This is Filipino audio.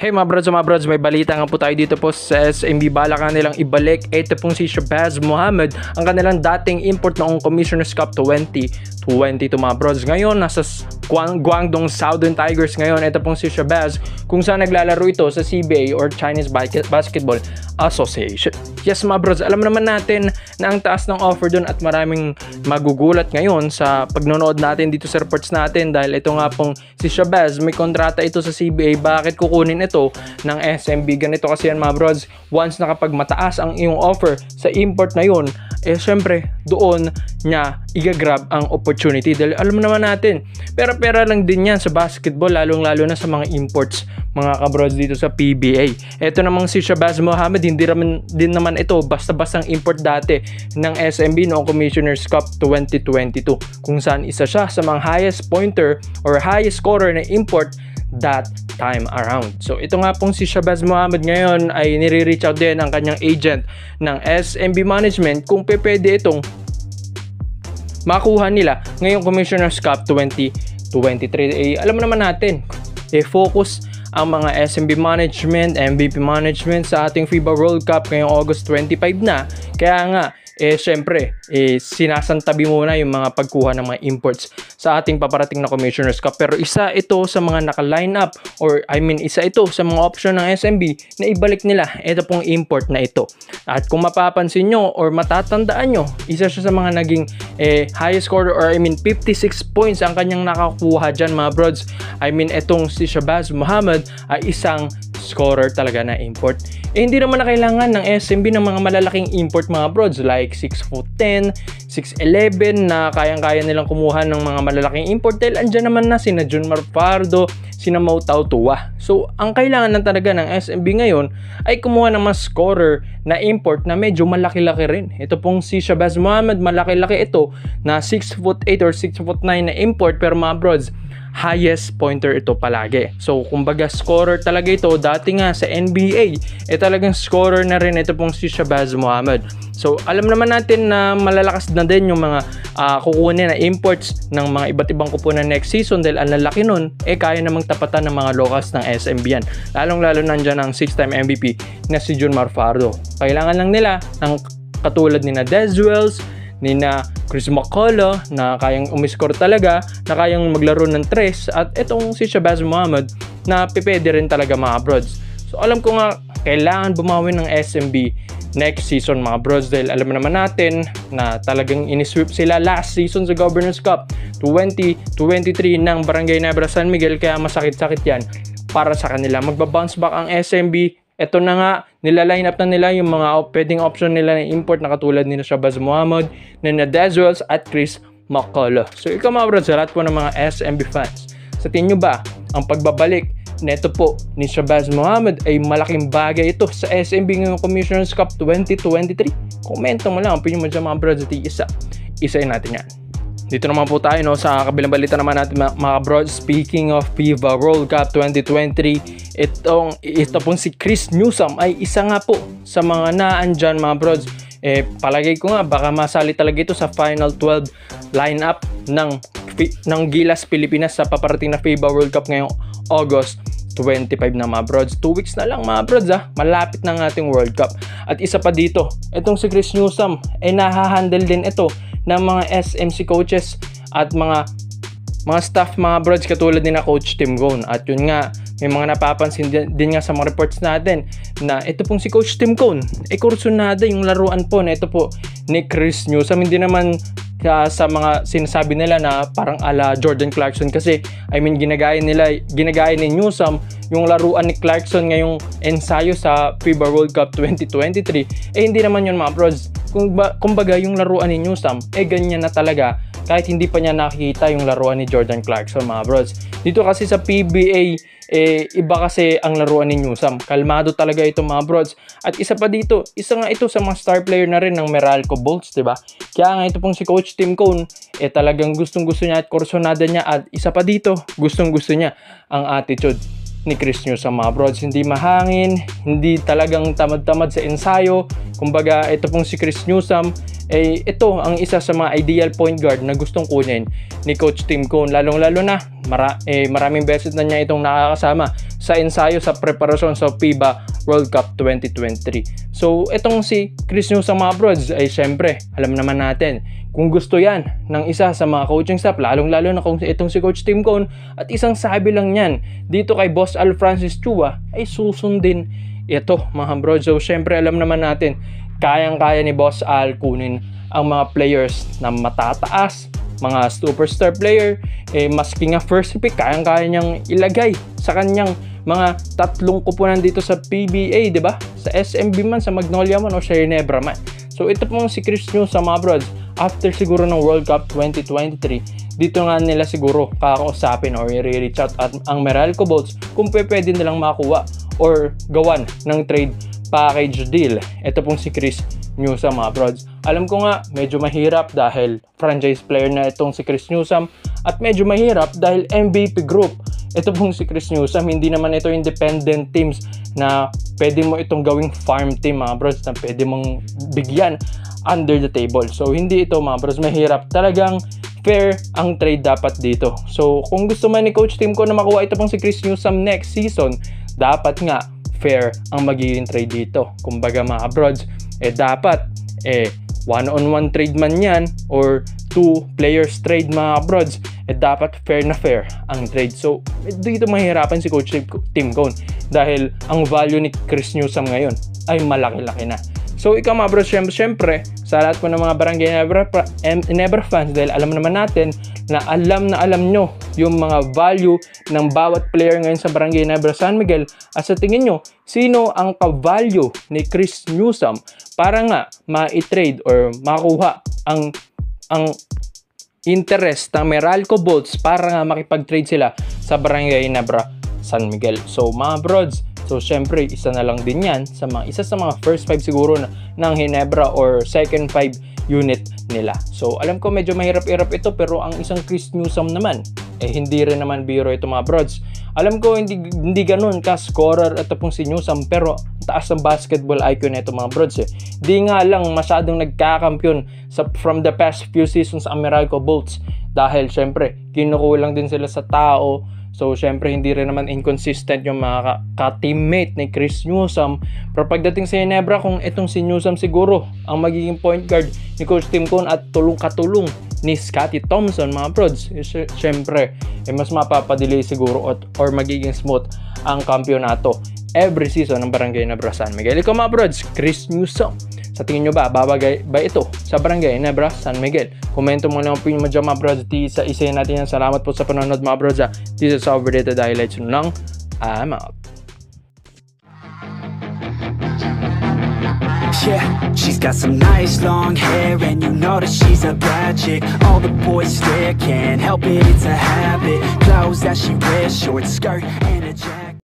Hey mga brods, may balita nga po tayo dito po sa SMB. Balak nilang ibalik ito pong si Shabazz Mohammed, ang kanilang dating import noong Commissioner's Cup 2022 mga brods. Ngayon, nasa Guangdong Southern Tigers ngayon. Ito pong si Shabazz, kung saan naglalaro ito sa CBA or Chinese Basketball Association. Yes mga brods, alam naman natin na ang taas ng offer doon at maraming magugulat ngayon sa pagnonood natin dito sa reports natin dahil ito nga pong si Shabazz, may kontrata ito sa CBA. Bakit kukunin ito ng SMB? Ganito kasi yan mga brods, once na kapag mataas ang iyong offer sa import na yun, syempre doon niya igagrab ang opportunity dahil alam naman natin, pera lang din yan sa basketball, lalo na sa mga imports mga kabrods dito sa PBA. Ito namang si Shabazz Mohammed, hindi din naman ito basta-bastang import dati ng SMB noong Commissioner's Cup 2022, kung saan isa siya sa mga highest pointer or highest scorer na import that time around. So ito nga pong si Shabazz Mohammed ngayon ay nire-reach out din ang kanyang agent ng SMB management kung pwede itong makuha nila ngayong Commissioner's Cup 2023. Alam naman natin, focus ang mga SMB management, MVP management sa ating FIBA World Cup ngayong August 25 na. Kaya nga, syempre, sinasantabi muna yung mga pagkuha ng mga imports sa ating paparating na Commissioner's Cup. Pero isa ito sa mga naka-line up isa ito sa mga option ng SMB na ibalik nila ito pong import na ito. At kung mapapansin nyo or matatandaan nyo, isa siya sa mga naging highest scorer 56 points ang kanyang nakakuha dyan mga brods. Itong si Shabazz Mohammed ay isang scorer talaga na import. Hindi naman na kailangan ng SMB ng mga malalaking import mga brods like 6'10", 6'11" na kayang-kaya nilang kumuha ng mga malalaking import dahil andyan naman na sina Junmar Pardo, sina Mau Tautua. So ang kailangan na talaga ng SMB ngayon ay kumuha ng mga scorer na import na medyo malaki-laki rin. Ito pong si Shabazz Mohammed, malaki-laki ito na 6'8" or 6'9" na import, pero mga brods, highest pointer ito palagi. So kumbaga scorer talaga ito. Dati nga sa NBA talagang scorer na rin ito pong si Shabazz Mohammed. So alam naman natin na malalakas na din yung mga kukunin na imports ng mga iba't ibang kupunan next season dahil ang lalaki nun, kaya namang tapatan ng mga locals ng SMB yan. Lalong-lalo nandyan ang 6-time MVP na si Junmar Pardo. Kailangan lang nila ng katulad ni na Dez Wells, ni na Chris McCullough na kayang umiscore talaga, na kayang maglaro ng tres, at itong si Shabazz Mohammed na pipede rin talaga mga brods. So alam ko nga kailangan bumawi ng SMB next season mga brods dahil alam naman natin na talagang inisweep sila last season sa Governor's Cup 2023 ng Barangay Nebra San Miguel, kaya masakit-sakit yan para sa kanila. Magbabounce back ang SMB. Ito na nga, nila-line up na nila yung mga pwedeng option nila na import na katulad ni Shabazz Mohammed, ni Dez Wells at Chris McCullough. So ikaw mga brods, sa lahat po ng mga SMB fans, sa tingin nyo ba ang pagbabalik neto po ni Shabazz Mohammed ay malaking bagay ito sa SMB ngayong Commissioner's Cup 2023? Komento mo lang ang opinion mo dyan mga brods at isa-isayin natin yan. Dito naman po tayo sa kabilang balita naman natin mga brods. Speaking of FIBA World Cup 2023, ito pong si Chris Newsome ay isa nga po sa mga naandyan mga brods. Palagay ko nga baka masali talaga ito sa Final 12 lineup ng Gilas Pilipinas sa paparating na FIBA World Cup ngayong August 25 na mga brods. 2 weeks na lang mga brods, malapit na ng ating World Cup. At isa pa dito, itong si Chris Newsome ay nahahandle din ito ng mga SMC coaches at mga staff mga brods katulad din na Coach Tim Cone. At yun nga, may mga napapansin din nga sa mga reports natin na ito pong si Coach Tim Cone kursunada yung laruan po na ito po ni Chris Newsome. Hindi naman sa mga sinasabi nila na parang ala Jordan Clarkson, kasi ginagaya ni Newsome yung laruan ni Clarkson ngayong ensayo sa FIBA World Cup 2023. Hindi naman yun mga brods. Kumbaga yung laruan ni Newsome ganyan na talaga kahit hindi pa niya nakikita yung laruan ni Jordan Clarkson mga brods. Dito kasi sa PBA iba kasi ang laruan ni Newsome. Kalmado talaga ito mga brods. At isa pa dito, isa nga ito sa mga star player na rin ng Meralco Bolts, diba? Kaya nga ito pong si Coach Tim Cone talagang gustong-gusto niya at kursonada niya, at isa pa dito, gustong-gusto niya ang attitude ni Chris Newsome mga brods. Hindi mahangin, hindi talagang tamad-tamad sa ensayo. Kumbaga ito pong si Chris Newsome ito ang isa sa mga ideal point guard na gustong kunin ni Coach Tim Cone, lalong-lalo na maraming beses na niya itong nakakasama sa ensayo sa preparasyon sa FIBA World Cup 2023. So itong si Chris Newsome mga brods ay syempre alam naman natin kung gusto yan ng isa sa mga coaching staff, lalong-lalo na kung itong si Coach Tim Cone, at isang sabi lang yan dito kay Boss Al Francis Chua ay susundin ito mga brods. So syempre alam naman natin kayang-kaya ni Boss Al kunin ang mga players na matataas, mga superstar player, maski nga first pick, kayang-kaya niyang ilagay sa kanyang mga tatlong kupunan dito sa PBA, di ba? Sa SMB man, sa Magnolia man, o sa Ginebra man. So ito pong si Chris Newsome mga brods, after siguro ng World Cup 2023, dito nga nila siguro kakausapin or i-reach out at ang Meralco Bolts kung pwede nilang makuha or gawan ng trade package deal. Ito pong si Chris Newsome mga brods. Alam ko nga medyo mahirap dahil franchise player na itong si Chris Newsome at medyo mahirap dahil MVP group. Ito pong si Chris Newsome, hindi naman ito independent teams na pwede mo itong gawing farm team mga brods na pwede mong bigyan under the table. So hindi ito mga brods, mahirap. Talagang fair ang trade dapat dito. So kung gusto man ni Coach Tim Cone na makuha ito pong si Chris Newsome next season, dapat nga fair ang magiging trade dito. Kumbaga mga brods, dapat one-on-one trade man yan or two players trade mga brods, dapat fair na fair ang trade. So dito mahirapan si Coach Tim Cone dahil ang value ni Chris Newsome ngayon ay malaki-laki na. So ikaw mga bros, syempre sa lahat po ng mga Barangay Ginebra fans, dahil alam naman natin na alam nyo yung mga value ng bawat player ngayon sa Barangay Ginebra San Miguel, at sa tingin nyo sino ang ka-value ni Chris Newsome para nga ma-trade or makuha ang interest ng Meralco Bolts para nga makipag-trade sila sa Barangay Ginebra San Miguel. So mga brods, so syempre isa na lang din yan sa isa sa mga first 5 siguro ng Ginebra or second 5 unit nila. So alam ko medyo mahirap-hirap ito, pero ang isang Chris Newsome naman hindi rin naman biro ito mga brods. Alam ko hindi ganun ka-scorer ito pong si Newsome, pero taas ng basketball IQ na ito mga brods Di nga lang masyadong nagkakampyon from the past few seasons ang Meralco Bolts dahil syempre kinukulang din sila sa tao. So syempre hindi rin naman inconsistent yung mga ka-teammate ni Chris Newsome. Pero pagdating sa Ginebra, kung itong si Newsome siguro ang magiging point guard ni Coach Tim Cone at tulong-katulong ni Scottie Thompson mga prods, syempre mas mapapadelay siguro or magiging smooth ang kampyonato every season ng Barangay Ginebra San Miguel. Ikaw mga prods, Chris Newsome, sa tingin nyo ba babagay ba ito sa Barangay Ginebra San Miguel? Komento mo lang ang opinion mo dyan mga brods. Sa isa natin yan. Salamat po sa panonood mga brods. This is Overrated Highlights lang. I'm out. Yeah, she's got some nice long hair, and you know that she's a bad chick. All the boys stare, can't help it, it's a habit. Clothes that she wears, short skirt and a jacket.